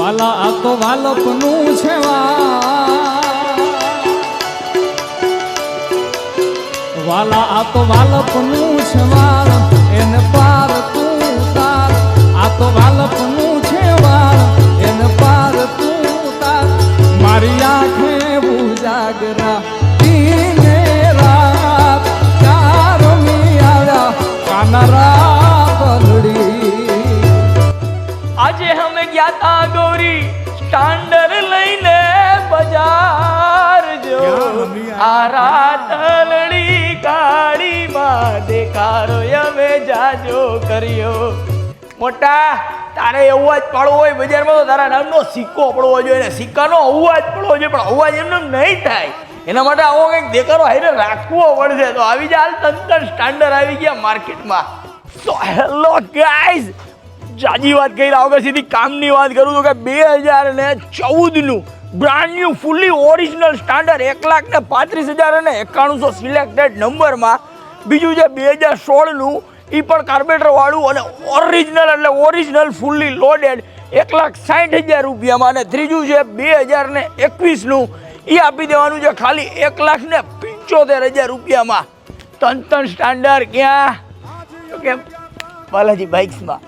વાલા આ તો વાલપનું છે વાલા આ તો વાલપનું છે વાળ એને પાર તું તાર આ તો વાલપનું છે વાળ એને પાર તું તાર મારી આંખે ઉજાગરા દીને રાત ચારમી આવ્યા કાનરા પલડી આજે અમે ગયા તા ગૌરી સ્ટાન્ડર લઈને બજાર જો આ રાતલડી કાળી માં દેખારો અમે જાજો કર્યો મોટા તારે અવાજ પાડવો હોય બજારમાં તો તારા નામનો સિક્કો પડવો જોઈએ ને સિક્કાનો અવાજ પડવો જોઈએ પણ અવાજ એમને નહીં થાય એના માટે આવો કંઈક દેખાડો હારે રાખવો પડશે તો આવી જા હાલ તંતર સ્ટાન્ડર્ડ આવી ગયા માર્કેટમાં સો હેલો ગાઈઝ જાજી વાત કહી રહ્યા વગર સીધી કામની વાત કરું તો કે 2014નું બ્રાન્ડ ન્યુ ફૂલી ઓરિજિનલ સ્ટાન્ડર્ડ 1,35,091 સિલેક્ટેડ નંબરમાં બીજું છે 2016નું એ પણ કાર્બેટર વાળું અને ઓરિજિનલ એટલે ઓરિજિનલ ફૂલી લોડેડ 1,60,000 રૂપિયામાં અને ત્રીજું છે 2021નું એ આપી દેવાનું છે ખાલી 1,75,000 રૂપિયામાં તન સ્ટાન્ડર્ડ ક્યાં તો કે બાલાજી બાઇક્સમાં